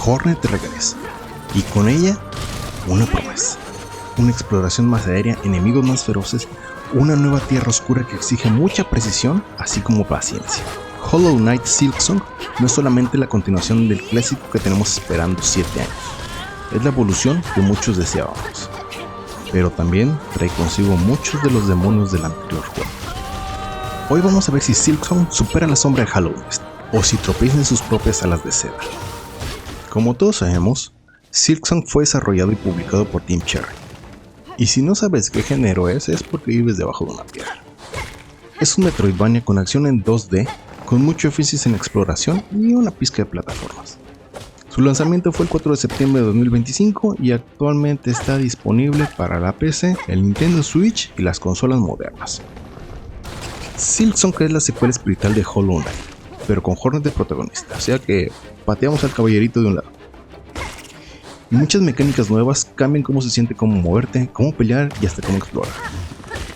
Hornet regresa, y con ella, una promesa. Una exploración más aérea, enemigos más feroces, una nueva tierra oscura que exige mucha precisión, así como paciencia. Hollow Knight Silksong no es solamente la continuación del clásico que tenemos esperando 7 años, es la evolución que muchos deseábamos, pero también trae consigo muchos de los demonios del anterior juego. Hoy vamos a ver si Silksong supera la sombra de Hollow Knight, o si tropieza en sus propias alas de seda. Como todos sabemos, Silksong fue desarrollado y publicado por Team Cherry, y si no sabes qué género es porque vives debajo de una piedra. Es un Metroidvania con acción en 2D, con mucho énfasis en exploración y una pizca de plataformas. Su lanzamiento fue el 4 de septiembre de 2025 y actualmente está disponible para la PC, el Nintendo Switch y las consolas modernas. Silksong es la secuela espiritual de Hollow Knight, pero con Hornet de protagonista, o sea que pateamos al caballerito de un lado. Y muchas mecánicas nuevas cambian cómo se siente, cómo moverte, cómo pelear y hasta cómo explorar.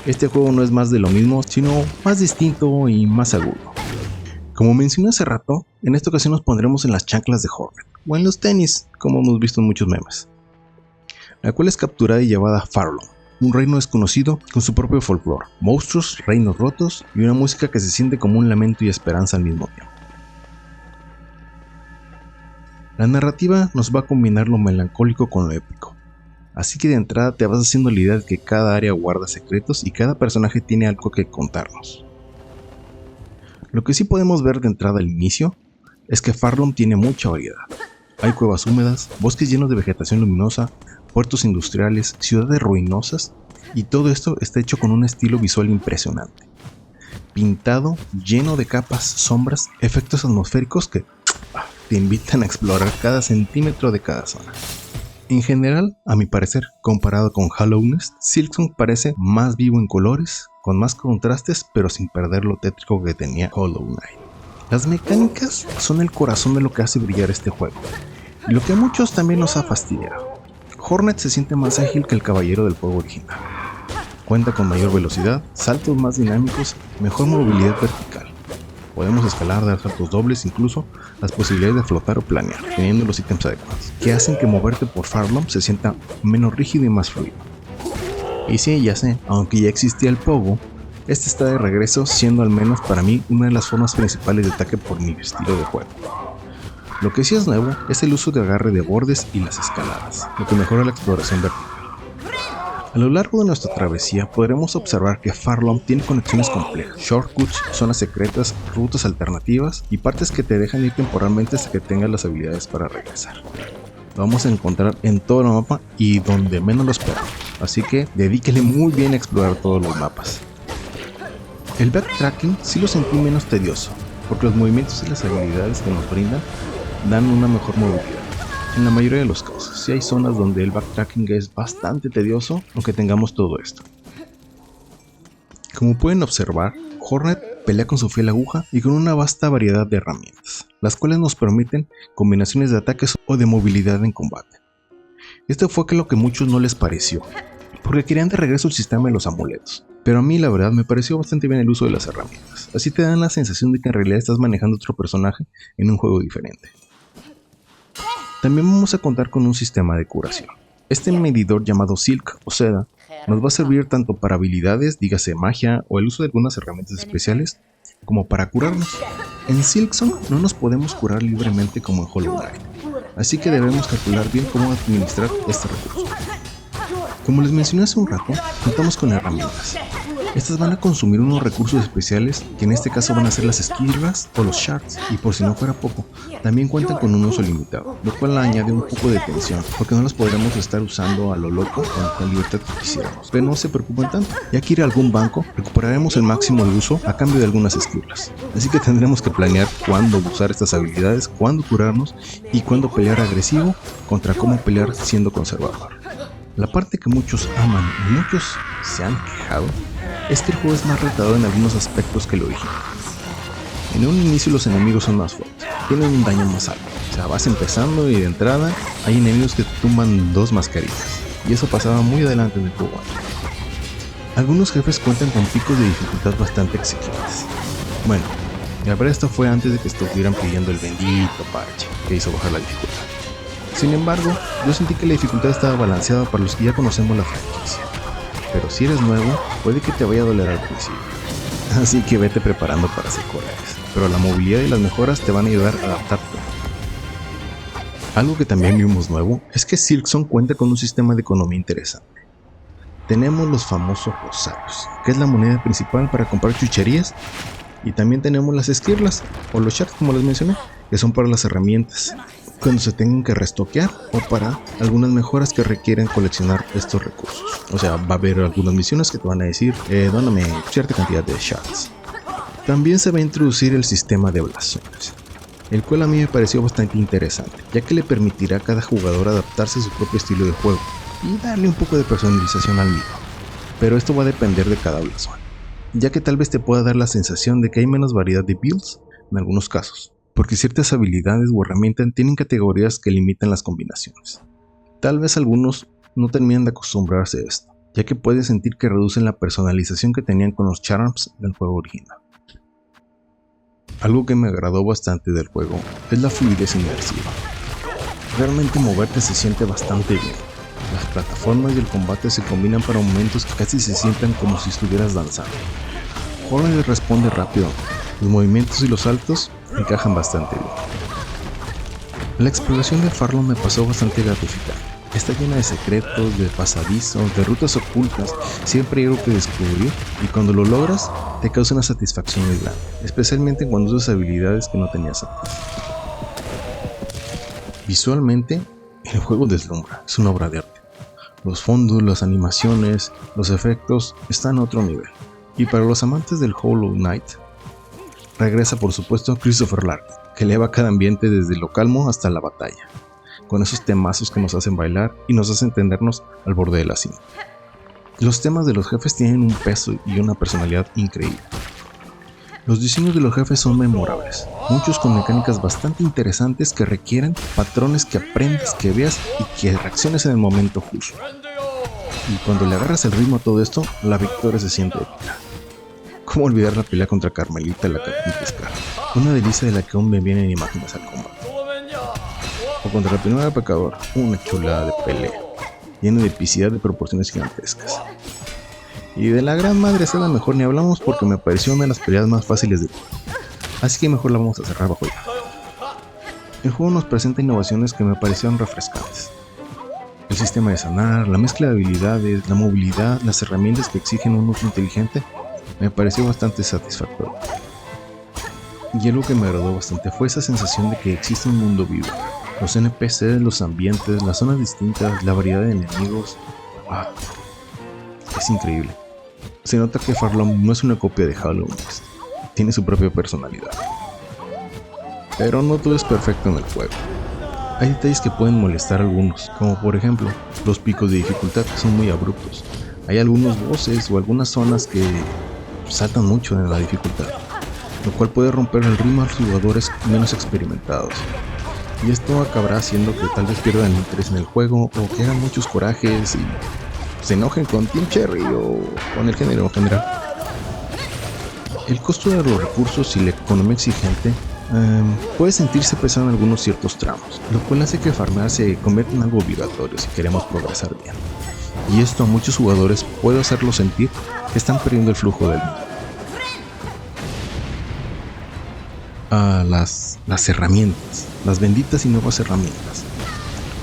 Este juego no es más de lo mismo, sino más distinto y más agudo. Como mencioné hace rato, en esta ocasión nos pondremos en las chanclas de Hornet, o en los tenis, como hemos visto en muchos memes. La cual es capturada y llevada a Farlong, un reino desconocido con su propio folclore, monstruos, reinos rotos y una música que se siente como un lamento y esperanza al mismo tiempo. La narrativa nos va a combinar lo melancólico con lo épico, así que de entrada te vas haciendo la idea de que cada área guarda secretos y cada personaje tiene algo que contarnos. Lo que sí podemos ver de entrada al inicio es que Farlong tiene mucha variedad. Hay cuevas húmedas, bosques llenos de vegetación luminosa, puertos industriales, ciudades ruinosas, y todo esto está hecho con un estilo visual impresionante. Pintado, lleno de capas, sombras, efectos atmosféricos que te invitan a explorar cada centímetro de cada zona. En general, a mi parecer, comparado con Hollow Knight, Silksong parece más vivo en colores, con más contrastes, pero sin perder lo tétrico que tenía Hollow Knight. Las mecánicas son el corazón de lo que hace brillar este juego, y lo que a muchos también nos ha fastidiado. Hornet se siente más ágil que el caballero del juego original. Cuenta con mayor velocidad, saltos más dinámicos, mejor movilidad vertical. Podemos escalar, dar saltos dobles, incluso las posibilidades de flotar o planear, teniendo los ítems adecuados, que hacen que moverte por Farlong se sienta menos rígido y más fluido. Y sí, ya sé, aunque ya existía el Pogo, este está de regreso, siendo al menos para mí una de las formas principales de ataque por mi estilo de juego. Lo que sí es nuevo es el uso de agarre de bordes y las escaladas, lo que mejora la exploración vertical. A lo largo de nuestra travesía podremos observar que Farlong tiene conexiones complejas, shortcuts, zonas secretas, rutas alternativas y partes que te dejan ir temporalmente hasta que tengas las habilidades para regresar. Lo vamos a encontrar en todo el mapa y donde menos lo esperamos, así que dedíquele muy bien a explorar todos los mapas. El backtracking sí lo sentí menos tedioso, porque los movimientos y las habilidades que nos brindan dan una mejor movilidad. En la mayoría de los casos, sí hay zonas donde el backtracking es bastante tedioso, aunque tengamos todo esto. Como pueden observar, Hornet pelea con su fiel aguja y con una vasta variedad de herramientas, las cuales nos permiten combinaciones de ataques o de movilidad en combate. Esto fue lo que a muchos no les pareció, porque querían de regreso el sistema de los amuletos, pero a mí la verdad me pareció bastante bien el uso de las herramientas, así te dan la sensación de que en realidad estás manejando otro personaje en un juego diferente. También vamos a contar con un sistema de curación. Este medidor llamado Silk o Seda nos va a servir tanto para habilidades, dígase magia o el uso de algunas herramientas especiales, como para curarnos. En Silksong no nos podemos curar libremente como en Hollow Knight, así que debemos calcular bien cómo administrar este recurso. Como les mencioné hace un rato, contamos con herramientas. Estas van a consumir unos recursos especiales que en este caso van a ser las esquirlas o los shards, y por si no fuera poco, también cuentan con un uso limitado, lo cual añade un poco de tensión, porque no los podremos estar usando a lo loco con la libertad que quisiéramos. Pero no se preocupen tanto, ya que ir a algún banco recuperaremos el máximo de uso a cambio de algunas esquirlas, así que tendremos que planear cuándo usar estas habilidades, cuándo curarnos y cuándo pelear agresivo contra cómo pelear siendo conservador. La parte que muchos aman y muchos se han quejado es que el juego es más retador en algunos aspectos que el original. En un inicio los enemigos son más fuertes, tienen un daño más alto, o sea, vas empezando y de entrada hay enemigos que te tumban 2 mascarillas, y eso pasaba muy adelante en el juego. Algunos jefes cuentan con picos de dificultad bastante exigentes. Bueno, la verdad esto fue antes de que estuvieran pidiendo el bendito parche que hizo bajar la dificultad. Sin embargo, yo sentí que la dificultad estaba balanceada para los que ya conocemos la franquicia. Pero si eres nuevo, puede que te vaya a doler al principio. Así que vete preparando para hacer corajes. Pero la movilidad y las mejoras te van a ayudar a adaptarte. Algo que también vimos nuevo es que Silksong cuenta con un sistema de economía interesante. Tenemos los famosos rosarios, que es la moneda principal para comprar chucherías. Y también tenemos las esquirlas, o los shards como les mencioné, que son para las herramientas, cuando se tengan que restoquear o para algunas mejoras que requieren coleccionar estos recursos. O sea, va a haber algunas misiones que te van a decir, dóname cierta cantidad de shards. También se va a introducir el sistema de blasones, el cual a mí me pareció bastante interesante, ya que le permitirá a cada jugador adaptarse a su propio estilo de juego y darle un poco de personalización al mismo. Pero esto va a depender de cada blasón, ya que tal vez te pueda dar la sensación de que hay menos variedad de builds en algunos casos, porque ciertas habilidades o herramientas tienen categorías que limitan las combinaciones. Tal vez algunos no terminan de acostumbrarse a esto, ya que pueden sentir que reducen la personalización que tenían con los charms del juego original. Algo que me agradó bastante del juego es la fluidez inmersiva. Realmente moverte se siente bastante bien. Las plataformas y el combate se combinan para momentos que casi se sientan como si estuvieras danzando. Horror responde rápido, los movimientos y los saltos encajan bastante bien. La exploración de Farlon me pasó bastante gratificante. Está llena de secretos, de pasadizos, de rutas ocultas, siempre hay algo que descubrir y cuando lo logras te causa una satisfacción muy grande, especialmente cuando usas habilidades que no tenías antes. Visualmente, el juego deslumbra, es una obra de arte. Los fondos, las animaciones, los efectos están a otro nivel. Y para los amantes del Hollow Knight, regresa por supuesto Christopher Larkin, que eleva cada ambiente desde lo calmo hasta la batalla, con esos temazos que nos hacen bailar y nos hacen tendernos al borde de la cima. Los temas de los jefes tienen un peso y una personalidad increíble. Los diseños de los jefes son memorables, muchos con mecánicas bastante interesantes que requieren patrones que aprendas, que veas y que reacciones en el momento justo. Y cuando le agarras el ritmo a todo esto, la victoria se siente épica. ¿Cómo olvidar la pelea contra Carmelita la Carpintesca? Una delicia de la que aún me vienen imágenes al combate. O contra la primera pecadora, una chulada de pelea, llena de epicidad de proporciones gigantescas. Y de la gran madre Zelda mejor ni hablamos porque me pareció una de las peleas más fáciles del juego. Así que mejor la vamos a cerrar bajo ya. El juego nos presenta innovaciones que me parecieron refrescantes. El sistema de sanar, la mezcla de habilidades, la movilidad, las herramientas que exigen un uso inteligente, me pareció bastante satisfactorio. Y algo que me agradó bastante fue esa sensación de que existe un mundo vivo. Los NPCs, los ambientes, las zonas distintas, la variedad de enemigos. Es increíble. Se nota que Farlon no es una copia de Hollow Knight, tiene su propia personalidad. Pero no todo es perfecto en el juego. Hay detalles que pueden molestar a algunos, como por ejemplo, los picos de dificultad que son muy abruptos. Hay algunos bosses o algunas zonas que saltan mucho en la dificultad, lo cual puede romper el ritmo a los jugadores menos experimentados. Y esto acabará haciendo que tal vez pierdan interés en el juego o que hagan muchos corajes y se enojen con Team Cherry o con el género en general. El costo de los recursos y la economía exigente puede sentirse pesado en algunos ciertos tramos, lo cual hace que farmear se convierta en algo obligatorio si queremos progresar bien. Y esto a muchos jugadores puede hacerlos sentir que están perdiendo el flujo del mismo. Las herramientas, las benditas y nuevas herramientas.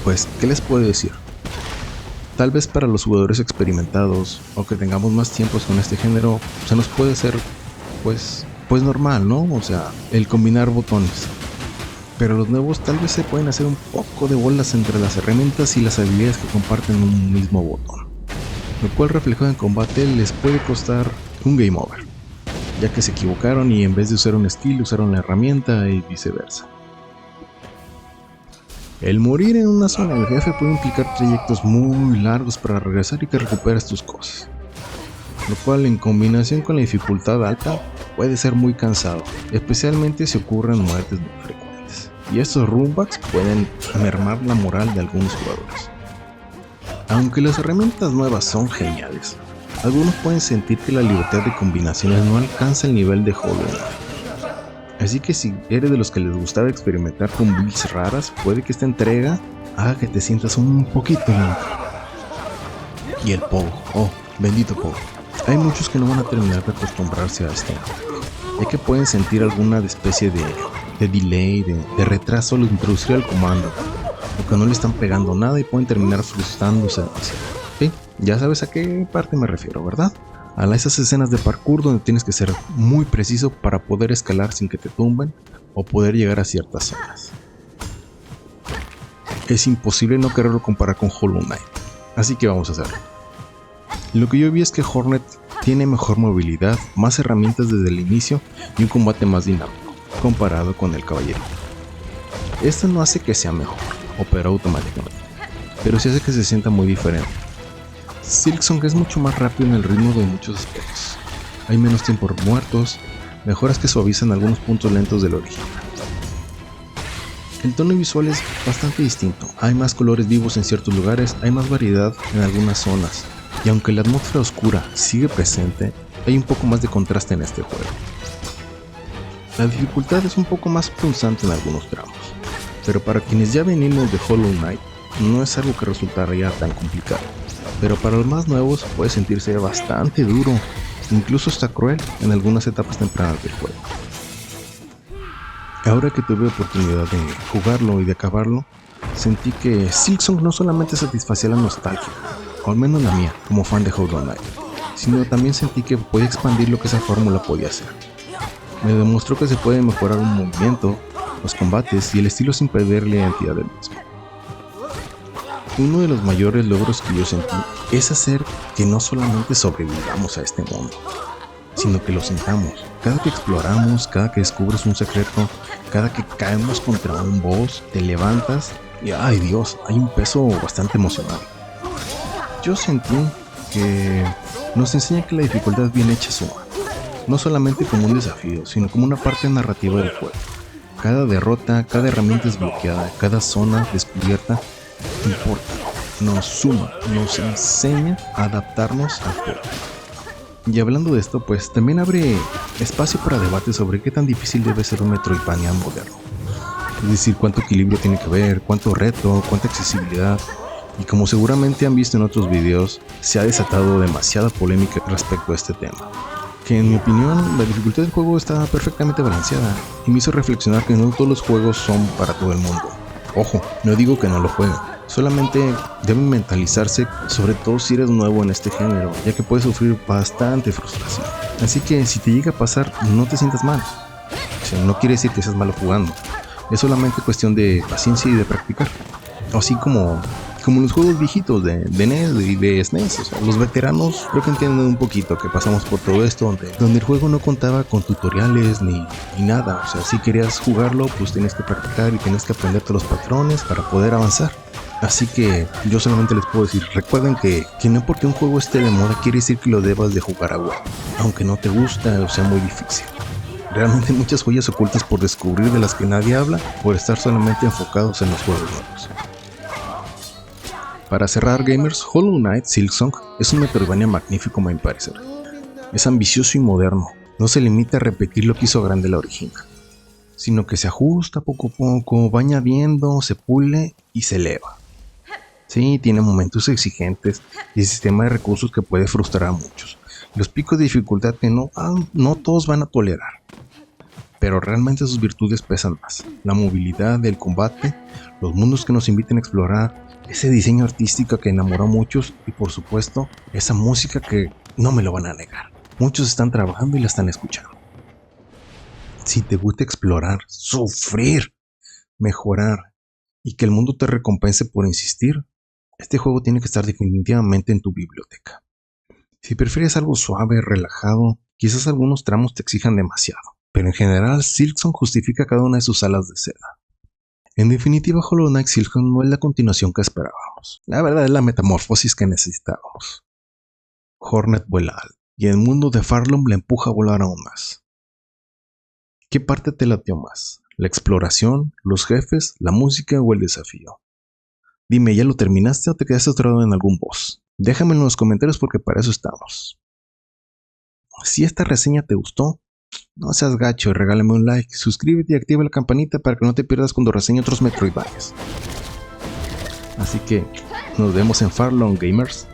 Pues, ¿qué les puedo decir? Tal vez para los jugadores experimentados o que tengamos más tiempos con este género, se nos puede hacer pues normal, ¿no? O sea, el combinar botones. Pero los nuevos tal vez se pueden hacer un poco de bolas entre las herramientas y las habilidades que comparten un mismo botón, lo cual reflejado en combate les puede costar un game over, ya que se equivocaron y en vez de usar un skill usaron la herramienta y viceversa. El morir en una zona del jefe puede implicar trayectos muy largos para regresar y que recuperes tus cosas, lo cual en combinación con la dificultad alta puede ser muy cansado, especialmente si ocurren muertes muy frecuentes. Y estos runebacks pueden mermar la moral de algunos jugadores. Aunque las herramientas nuevas son geniales, algunos pueden sentir que la libertad de combinaciones no alcanza el nivel de Hollow Knight. Así que si eres de los que les gustaba experimentar con builds raras, puede que esta entrega haga que te sientas un poquito lento. Y el Pogo, oh, bendito Pogo. Hay muchos que no van a terminar de acostumbrarse a esto, ya que pueden sentir alguna especie de delay, de retraso al introducir el comando, o que no le están pegando nada y pueden terminar frustrándose demasiado. ¿Sí? Ya sabes a qué parte me refiero, ¿verdad? A esas escenas de parkour donde tienes que ser muy preciso para poder escalar sin que te tumben o poder llegar a ciertas zonas. Es imposible no quererlo comparar con Hollow Knight, así que vamos a hacerlo. Lo que yo vi es que Hornet tiene mejor movilidad, más herramientas desde el inicio y un combate más dinámico, comparado con el Caballero. Esto no hace que sea mejor, opera automáticamente, pero sí hace que se sienta muy diferente. Silksong es mucho más rápido en el ritmo de muchos aspectos. Hay menos tiempos muertos, mejoras que suavizan algunos puntos lentos del original. El tono visual es bastante distinto, hay más colores vivos en ciertos lugares, hay más variedad en algunas zonas, y aunque la atmósfera oscura sigue presente, hay un poco más de contraste en este juego. La dificultad es un poco más punzante en algunos tramos, pero para quienes ya venimos de Hollow Knight, no es algo que resultaría tan complicado. Pero para los más nuevos puede sentirse bastante duro, incluso hasta cruel en algunas etapas tempranas del juego. Ahora que tuve oportunidad de jugarlo y de acabarlo, sentí que Silksong no solamente satisfacía la nostalgia, o al menos la mía, como fan de Hollow Knight, sino también sentí que podía expandir lo que esa fórmula podía hacer. Me demostró que se puede mejorar un movimiento, los combates y el estilo sin perder la identidad del mismo. Uno de los mayores logros que yo sentí es hacer que no solamente sobrevivamos a este mundo, sino que lo sintamos. Cada que exploramos, cada que descubres un secreto, cada que caemos contra un boss, te levantas y ¡ay Dios! Hay un peso bastante emocional. Yo sentí que nos enseña que la dificultad bien hecha suma, no solamente como un desafío, sino como una parte narrativa del juego. Cada derrota, cada herramienta desbloqueada, cada zona descubierta importa, nos suma, nos enseña a adaptarnos al juego. Y hablando de esto, pues también abre espacio para debate sobre qué tan difícil debe ser un Metroidvania moderno. Es decir, cuánto equilibrio tiene que haber, cuánto reto, cuánta accesibilidad. Y como seguramente han visto en otros videos, se ha desatado demasiada polémica respecto a este tema. Que en mi opinión, la dificultad del juego está perfectamente balanceada y me hizo reflexionar que no todos los juegos son para todo el mundo. Ojo, no digo que no lo jueguen. Solamente deben mentalizarse, sobre todo si eres nuevo en este género, ya que puedes sufrir bastante frustración. Así que si te llega a pasar, no te sientas mal. O sea, no quiere decir que seas malo jugando. Es solamente cuestión de paciencia y de practicar. Así como los juegos viejitos de NES y de SNES. O sea, los veteranos creo que entienden un poquito que pasamos por todo esto, donde el juego no contaba con tutoriales ni nada. O sea, si querías jugarlo, pues tienes que practicar y tienes que aprenderte los patrones para poder avanzar. Así que yo solamente les puedo decir, recuerden que no porque un juego esté de moda quiere decir que lo debas de jugar a huevo, aunque no te gusta o sea muy difícil. Realmente hay muchas joyas ocultas por descubrir de las que nadie habla por estar solamente enfocados en los juegos nuevos. Para cerrar, gamers, Hollow Knight Silksong es un Metroidvania magnífico a mi parecer. Es ambicioso y moderno, no se limita a repetir lo que hizo grande la original, sino que se ajusta poco a poco, va añadiendo, se pule y se eleva. Sí, tiene momentos exigentes y el sistema de recursos que puede frustrar a muchos. Los picos de dificultad que no todos van a tolerar. Pero realmente sus virtudes pesan más. La movilidad, el combate, los mundos que nos invitan a explorar, ese diseño artístico que enamoró a muchos y por supuesto, esa música que no me lo van a negar. Muchos están trabajando y la están escuchando. Si te gusta explorar, sufrir, mejorar y que el mundo te recompense por insistir, este juego tiene que estar definitivamente en tu biblioteca. Si prefieres algo suave, relajado, quizás algunos tramos te exijan demasiado, pero en general Silksong justifica cada una de sus alas de seda. En definitiva, Hollow Knight Silksong no es la continuación que esperábamos. La verdad es la metamorfosis que necesitábamos. Hornet vuela alto, y el mundo de Farlum le empuja a volar aún más. ¿Qué parte te latió más? ¿La exploración, los jefes, la música o el desafío? Dime, ¿ya lo terminaste o te quedaste atorado en algún boss? Déjame en los comentarios porque para eso estamos. Si esta reseña te gustó, no seas gacho y regálame un like, suscríbete y activa la campanita para que no te pierdas cuando reseñe otros Metroidvanias. Así que nos vemos en Farlong, gamers.